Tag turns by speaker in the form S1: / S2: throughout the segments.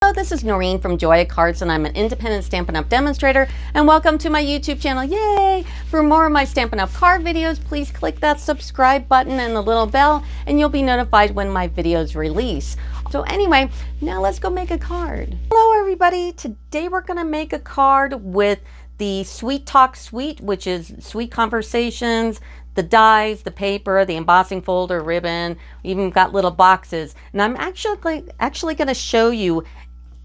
S1: Hello, this is Noreen from Joya Cards, and I'm an independent Stampin' Up! Demonstrator, and welcome to my YouTube channel. Yay! For more of my Stampin' Up! Card videos, please click that subscribe button and the little bell, and you'll be notified when my videos release. So anyway, now let's go make a card. Hello everybody, today we're gonna make a card with the Sweet Talk Suite, which is Sweet Conversations, the dies, the paper, the embossing folder, ribbon. We even got little boxes. And I'm actually going to show you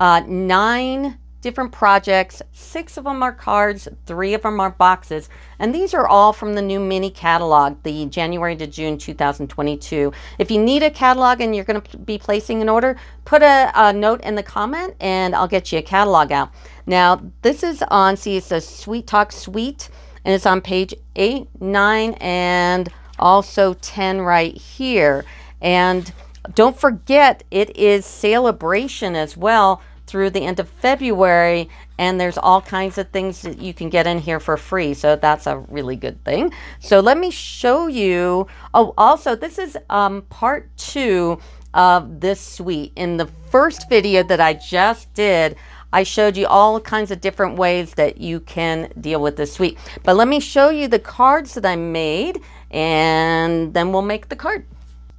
S1: 9 different projects. 6 of them are cards, 3 of them are boxes. And these are all from the new mini catalog, the January to June 2022. If you need a catalog and you're going to be placing an order, put a note in the comment and I'll get you a catalog out. Now, this is on, see, it says Sweet Talk Suite. And it's on page 8, 9, and also 10 right here. And don't forget, it is Celebration as well through the end of February. And there's all kinds of things that you can get in here for free. So that's a really good thing. So let me show you. Oh, also, this is part 2 of this suite. In the first video that I just did, I showed you all kinds of different ways that you can deal with this suite. But let me show you the cards that I made, and then we'll make the card.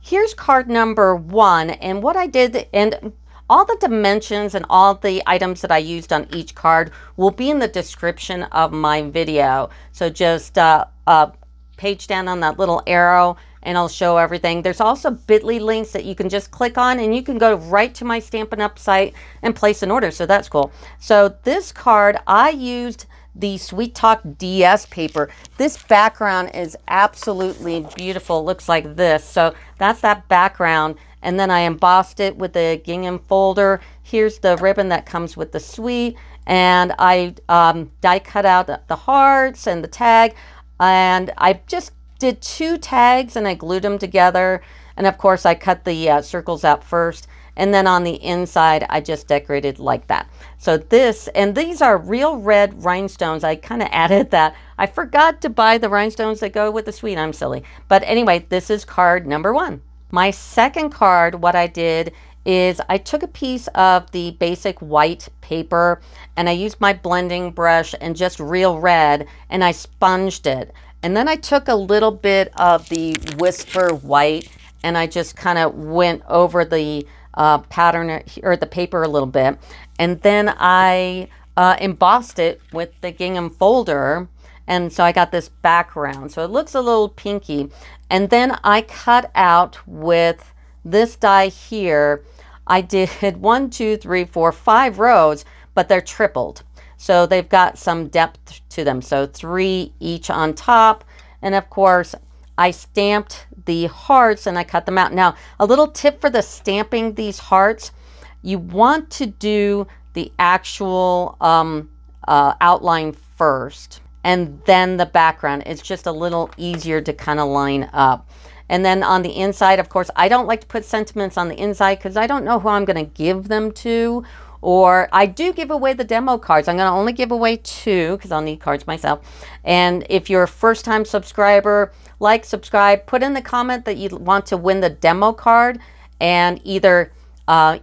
S1: Here's card number 1, and what I did, and all the dimensions and all the items that I used on each card will be in the description of my video. So just page down on that little arrow, and I'll show everything. There's also bit.ly links that you can just click on, and you can go right to my Stampin' Up! Site and place an order, so that's cool. So this card, I used the Sweet Talk DS paper. This background is absolutely beautiful. It looks like this. So that's that background, and then I embossed it with the gingham folder. Here's the ribbon that comes with the suite, and I die cut out the hearts and the tag, and I just did 2 tags and I glued them together, and of course I cut the circles out first, and then on the inside I just decorated like that. So this, and these are real red rhinestones. I kind of added that. I forgot to buy the rhinestones that go with the suite. I'm silly. But anyway, this is card number 1. My second card, what I did is I took a piece of the basic white paper and I used my blending brush and just real red, and I sponged it. And then I took a little bit of the Whisper white and I just kind of went over the pattern or the paper a little bit. And then I embossed it with the gingham folder. And so I got this background. So it looks a little pinky. And then I cut out with this die here. I did 1, 2, 3, 4, 5 rows, but they're tripled. So they've got some depth to them. So 3 each on top. And of course, I stamped the hearts and I cut them out. Now, a little tip for the stamping these hearts. You want to do the actual outline first and then the background. It's just a little easier to kind of line up. And then on the inside, of course, I don't like to put sentiments on the inside because I don't know who I'm going to give them to. Or I do give away the demo cards. I'm going to only give away 2 because I'll need cards myself. And if you're a first-time subscriber, like, subscribe, put in the comment that you want to win the demo card, and either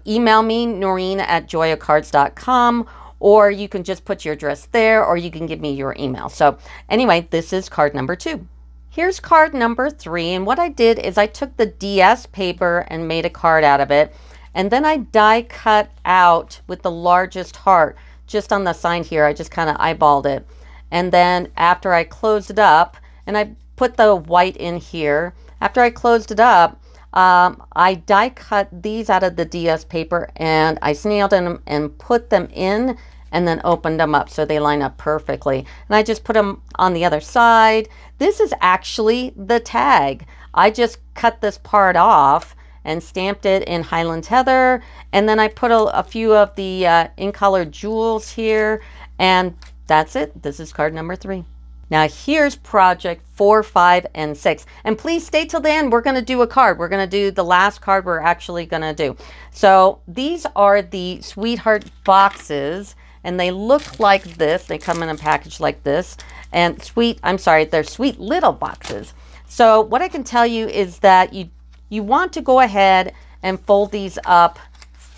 S1: email me, Noreen@joyacards.com, or you can just put your address there, or you can give me your email. So anyway, this is card number 2. Here's card number 3, and what I did is I took the DS paper and made a card out of it. And then I die cut out with the largest heart just on the side here. I just kind of eyeballed it. And then after I closed it up, and I put the white in here, after I closed it up, I die cut these out of the DS paper and I snailed them and put them in and then opened them up so they line up perfectly. And I just put them on the other side. This is actually the tag. I just cut this part off and stamped it in Highland Heather, and then I put a few of the in color jewels here, and that's it. This is card number 3. Now here's project 4, 5, and 6, and please stay till the end. We're going to do a card. We're going to do the last card we're actually going to do. So these are the Sweetheart boxes, and they look like this. They come in a package like this, and they're sweet little boxes. So what I can tell you is that you want to go ahead and fold these up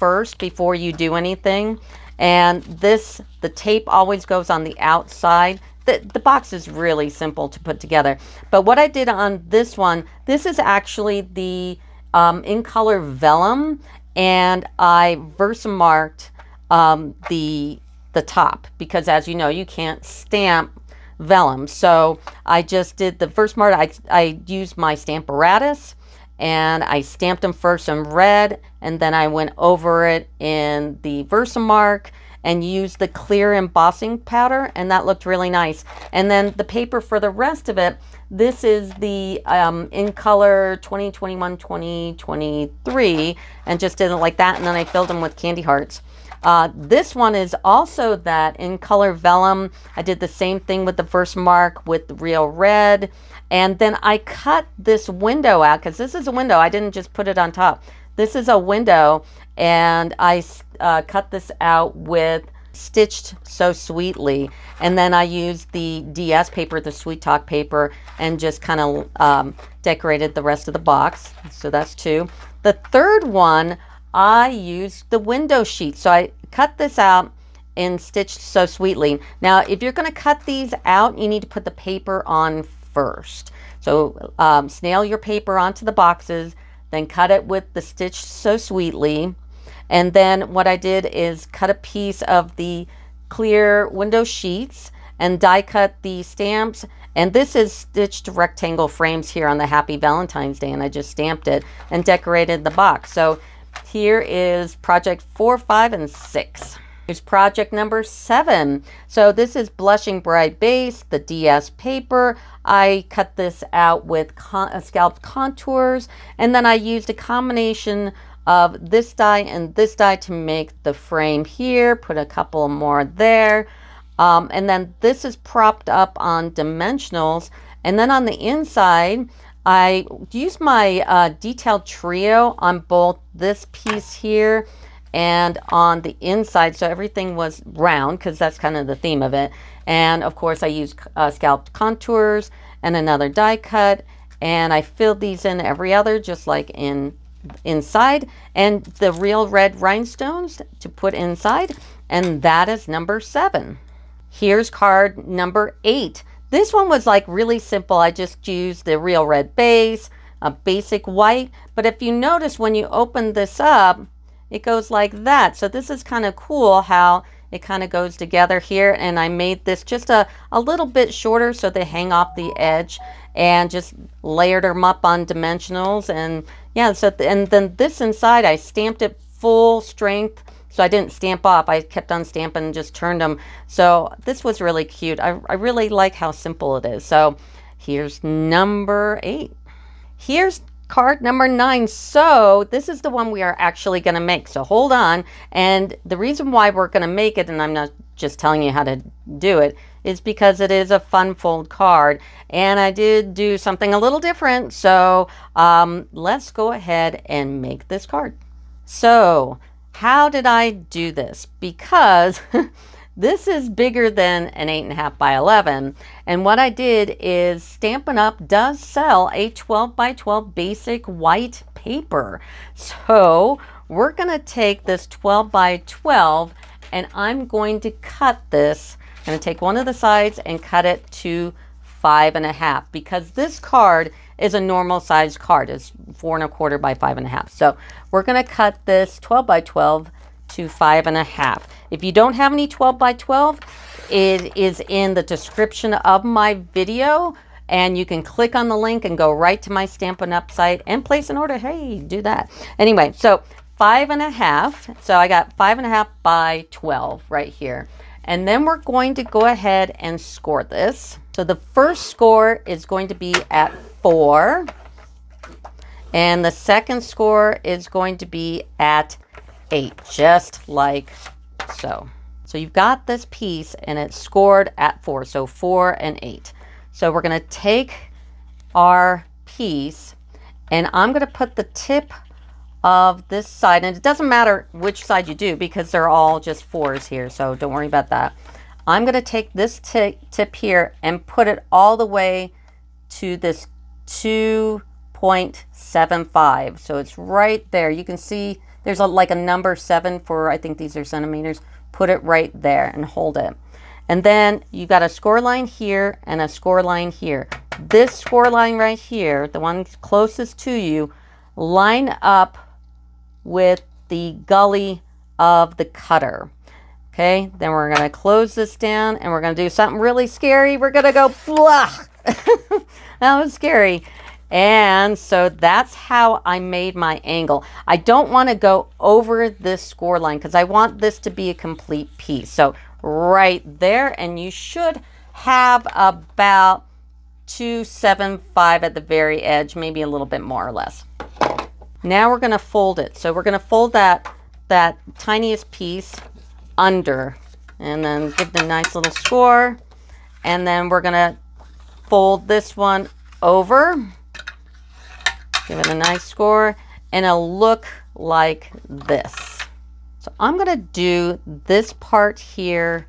S1: first before you do anything. And the tape always goes on the outside. The box is really simple to put together. But what I did on this one, this is actually the in color vellum, and I Versamarked the top, because as you know, you can't stamp vellum. So I just did the Versamark. I used my Stamparatus, and I stamped them first in red, and then I went over it in the Versamark and used the clear embossing powder, and that looked really nice. And then the paper for the rest of it, this is the in color 2021-2023, and just did it like that, and then I filled them with candy hearts. This one is also that in color vellum. I did the same thing with the Versamark with the real red, and then I cut this window out, because this is a window. I didn't just put it on top. This is a window, and I cut this out with Stitched So Sweetly, and then I used the DS paper, the Sweet Talk paper, and just kind of decorated the rest of the box. So that's two. The third one, I used the window sheet. So I cut this out in Stitched So Sweetly. Now, if you're going to cut these out, you need to put the paper on first. So snail your paper onto the boxes, then cut it with the Stitched So Sweetly. And then what I did is cut a piece of the clear window sheets and die cut the stamps. And this is stitched rectangle frames here on the Happy Valentine's Day, and I just stamped it and decorated the box. So here is project 4, 5, and 6. Here's project number 7. So this is Blushing Bride Base, the DS paper. I cut this out with scalped contours, and then I used a combination of this die and this die to make the frame here. Put a couple more there. And then this is propped up on dimensionals. And then on the inside, I used my detailed trio on both this piece here and on the inside, so everything was round, because that's kind of the theme of it. And of course I used scalped contours and another die cut, and I filled these in every other, just like inside, and the real red rhinestones to put inside. And that is number 7. Here's card number 8. This one was like really simple. I just used the real red base, a basic white, but if you notice when you open this up, it goes like that. So this is kind of cool how it kind of goes together here, and I made this just a little bit shorter so they hang off the edge, and just layered them up on dimensionals. And yeah, so and then this inside I stamped it full strength, so I didn't stamp off. I kept on stamping and just turned them. So this was really cute. I really like how simple it is. So here's number 8. Here's card number 9. So this is the one we are actually going to make. So hold on. And the reason why we're going to make it, and I'm not just telling you how to do it, is because it is a fun fold card. And I did do something a little different. So let's go ahead and make this card. So how did I do this? Because this is bigger than an 8.5 by 11. And what I did is Stampin' Up! Does sell a 12 by 12 basic white paper. So we're going to take this 12 by 12, and I'm going to cut this. I'm going to take one of the sides and cut it to 5.5, because this card is a normal size card. It's 4 1/4 by 5.5. So we're going to cut this 12 by 12 to 5.5. If you don't have any 12 by 12, it is in the description of my video, and you can click on the link and go right to my Stampin' Up! Site and place an order. Hey, do that. Anyway, so 5.5. So I got 5.5 by 12 right here. And then we're going to go ahead and score this. So the first score is going to be at 4. And the second score is going to be at 8, just like so. So you've got this piece and it's scored at 4. So 4 and 8. So we're going to take our piece, and I'm going to put the tip of this side, and it doesn't matter which side you do because they're all just 4s here, so don't worry about that. I'm going to take this tip here and put it all the way to this 2.75. So it's right there. You can see there's like a number 7 for, I think these are centimeters. Put it right there and hold it. And then you got a score line here and a score line here. This score line right here, the one closest to you, line up with the gully of the cutter. Okay, then we're going to close this down and we're going to do something really scary. We're going to go blah. That was scary. And so that's how I made my angle. I don't want to go over this score line because I want this to be a complete piece. So right there, and you should have about 275 at the very edge, maybe a little bit more or less. Now we're going to fold it. So we're going to fold that tiniest piece under and then give the nice little score. And then we're going to fold this one over, give it a nice score, and it'll look like this. So I'm going to do this part here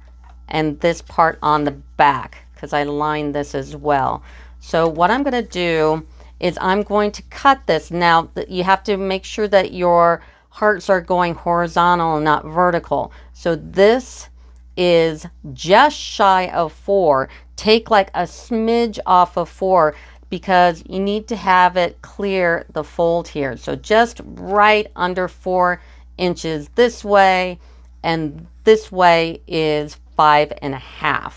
S1: and this part on the back because I lined this as well. So what I'm going to do is I'm going to cut this. Now you have to make sure that your hearts are going horizontal and not vertical. So this is just shy of 4. Take like a smidge off of 4 because you need to have it clear the fold here. So just right under 4 inches this way, and this way is 5.5.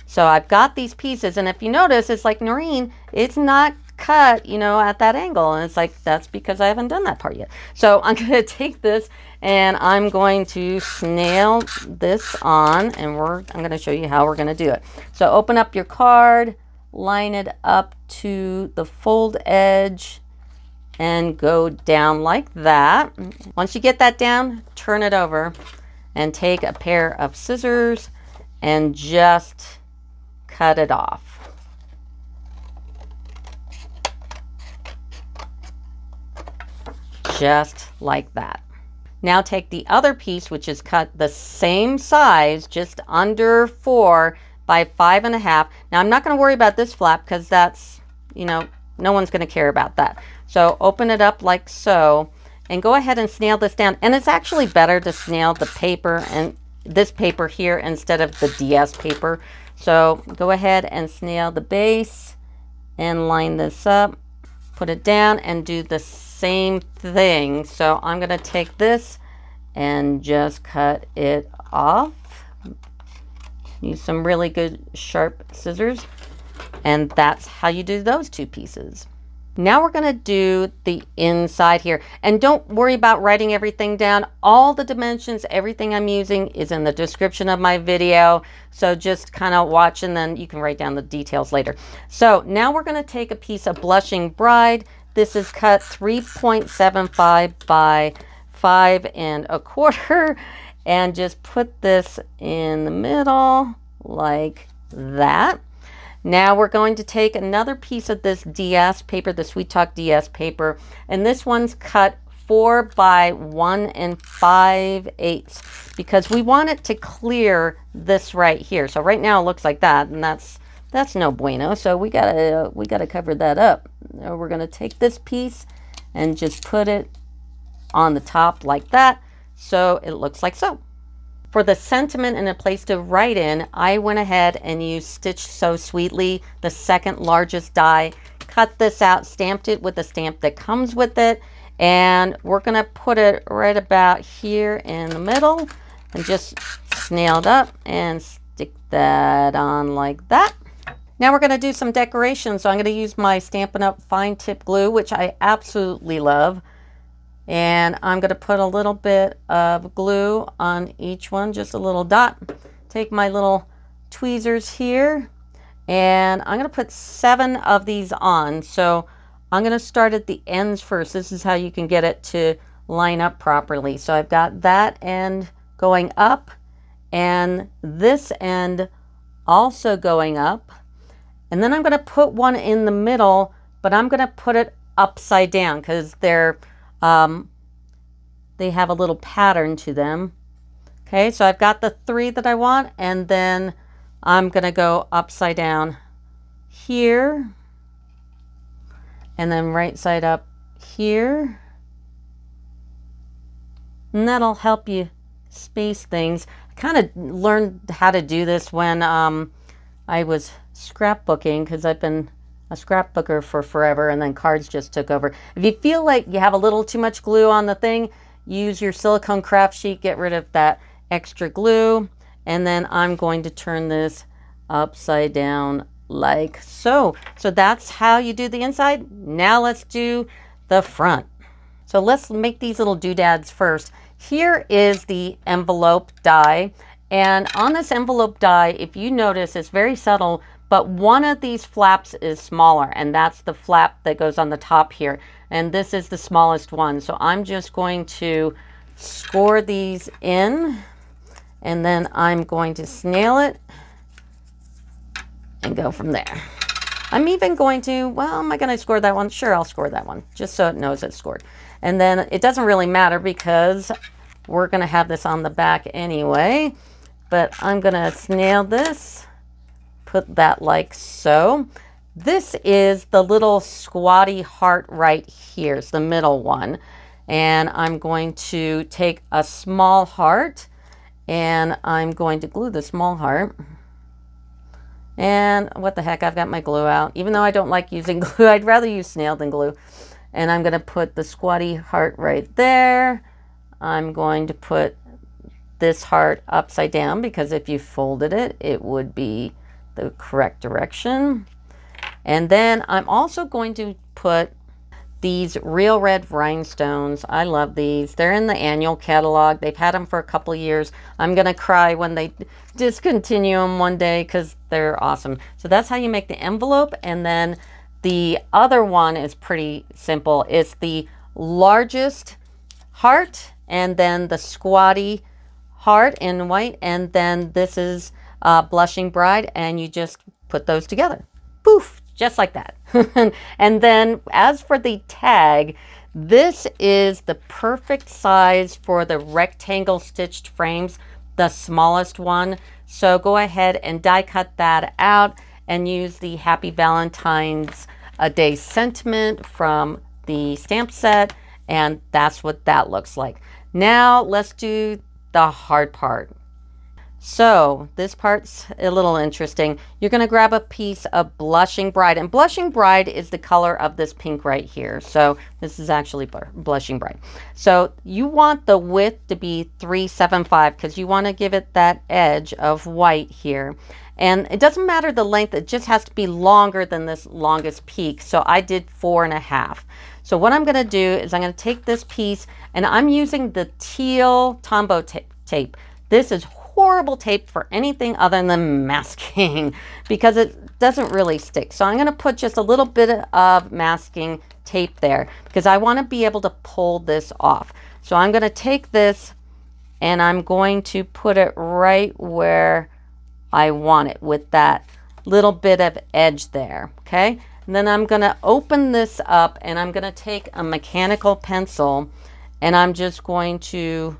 S1: So I've got these pieces, and if you notice, it's like, Noreen, it's not cut, you know, at that angle. And it's like, that's because I haven't done that part yet. So I'm going to take this and I'm going to snail this on, and I'm going to show you how we're going to do it. So open up your card, line it up to the fold edge, and go down like that. Once you get that down, turn it over and take a pair of scissors and just cut it off. Just like that. Now take the other piece, which is cut the same size, just under 4 by 5.5. Now I'm not going to worry about this flap because that's, you know, no one's going to care about that. So open it up like so and go ahead and snail this down. And it's actually better to snail the paper and this paper here instead of the DS paper. So go ahead and snail the base and line this up, put it down, and do the same thing. So I'm going to take this and just cut it off. Use some really good sharp scissors. And that's how you do those two pieces. Now we're going to do the inside here. And don't worry about writing everything down. All the dimensions, everything I'm using is in the description of my video. So just kind of watch and then you can write down the details later. So now we're going to take a piece of Blushing Bride. This is cut 3.75 by 5.25. And just put this in the middle like that. Now we're going to take another piece of this DS paper, the Sweet Talk DS paper, and this one's cut 4 by 1 5/8 because we want it to clear this right here. So right now it looks like that, and that's no bueno. So we gotta cover that up. Now we're gonna take this piece and just put it on the top like that, so it looks like so. For the sentiment and a place to write in, I went ahead and used Stitch So Sweetly, the second largest die. Cut this out, stamped it with the stamp that comes with it, and we're going to put it right about here in the middle and just snail it up and stick that on like that. Now we're going to do some decorations. So I'm going to use my Stampin' Up! Fine Tip Glue, which I absolutely love. And I'm going to put a little bit of glue on each one, just a little dot. Take my little tweezers here, and I'm going to put 7 of these on. So I'm going to start at the ends first. This is how you can get it to line up properly. So I've got that end going up, and this end also going up. And then I'm going to put one in the middle, but I'm going to put it upside down because they have a little pattern to them. Okay, so I've got the 3 that I want, and then I'm going to go upside down here, and then right side up here, and that'll help you space things. I kind of learned how to do this when I was scrapbooking, because I've been a scrapbooker for forever, and then cards just took over. If you feel like you have a little too much glue on the thing, use your silicone craft sheet, get rid of that extra glue, and then I'm going to turn this upside down like so. So that's how you do the inside. Now let's do the front. So let's make these little doodads first. Here is the envelope die, and on this envelope die, if you notice, it's very subtle, but one of these flaps is smaller, and that's the flap that goes on the top here, and this is the smallest one. So I'm just going to score these in, and then I'm going to snail it and go from there. I'm even going to, well, am I going to score that one? Sure, I'll score that one, just so it knows it's scored. And then it doesn't really matter because we're going to have this on the back anyway, but I'm going to snail this, put that like so. This is the little squatty heart right here. It's the middle one. And I'm going to take a small heart, and I'm going to glue the small heart. And what the heck, I've got my glue out. Even though I don't like using glue, I'd rather use snail than glue. And I'm going to put the squatty heart right there. I'm going to put this heart upside down, because if you folded it, it would be the correct direction. And then I'm also going to put these real red rhinestones. I love these. They're in the annual catalog. They've had them for a couple years. I'm going to cry when they discontinue them one day, because they're awesome. So that's how you make the envelope. And then the other one is pretty simple. It's the largest heart, and then the squatty heart in white, and then this is Blushing Bride, and you just put those together. Poof, just like that. And then as for the tag, this is the perfect size for the rectangle stitched frames, the smallest one. So go ahead and die cut that out and use the Happy Valentine's Day sentiment from the stamp set, and that's what that looks like. Now let's do the hard part. So this part's a little interesting. You're going to grab a piece of Blushing Bride, and Blushing Bride is the color of this pink right here. So this is actually Blushing Bride. So you want the width to be 375, because you want to give it that edge of white here. And it doesn't matter the length, it just has to be longer than this longest peak. So I did 4.5. So what I'm going to do is I'm going to take this piece, and I'm using the teal Tombow tape. This is horrible tape for anything other than masking, because it doesn't really stick. So I'm going to put just a little bit of masking tape there, because I want to be able to pull this off. So I'm going to take this, and I'm going to put it right where I want it, with that little bit of edge there. Okay, and then I'm going to open this up, and I'm going to take a mechanical pencil, and I'm just going to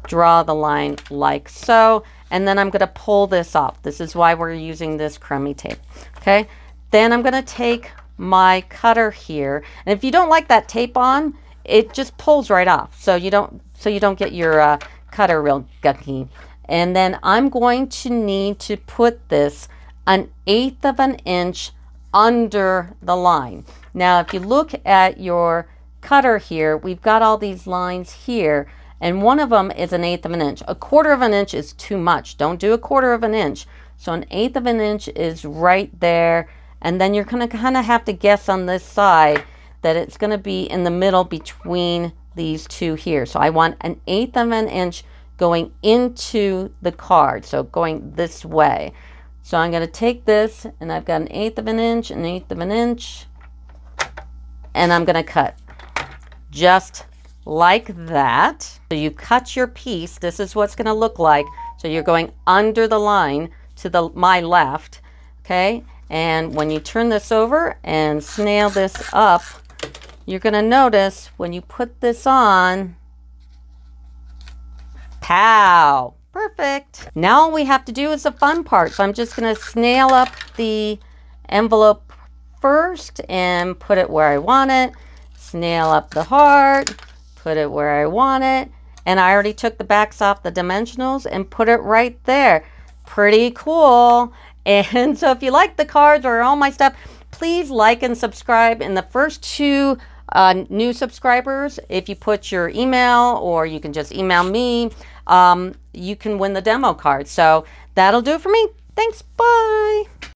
S1: draw the line like so, and then I'm going to pull this off. This is why we're using this crummy tape. Okay, then I'm going to take my cutter here, and if you don't like that tape on, it just pulls right off, so you don't get your cutter real gunky. And then I'm going to need to put this 1/8 of an inch under the line. Now if you look at your cutter here, we've got all these lines here, and one of them is 1/8 of an inch. 1/4 of an inch is too much. Don't do 1/4 of an inch. So 1/8 of an inch is right there, and then you're going to kind of have to guess on this side that it's going to be in the middle between these two here. So I want 1/8 of an inch going into the card, so going this way. So I'm going to take this, and I've got 1/8 of an inch, 1/8 of an inch, and I'm going to cut just like that. So you cut your piece. This is what's going to look like. So you're going under the line to my left, okay? And when you turn this over and snail this up, you're going to notice when you put this on, pow! Perfect. Now all we have to do is the fun part. So I'm just going to snail up the envelope first and put it where I want it. Snail up the heart, put it where I want it, and I already took the backs off the dimensionals and put it right there. Pretty cool. And so if you like the cards or all my stuff, please like and subscribe. And the first 2 new subscribers, if you put your email, or you can just email me, you can win the demo card. So that'll do it for me. Thanks. Bye.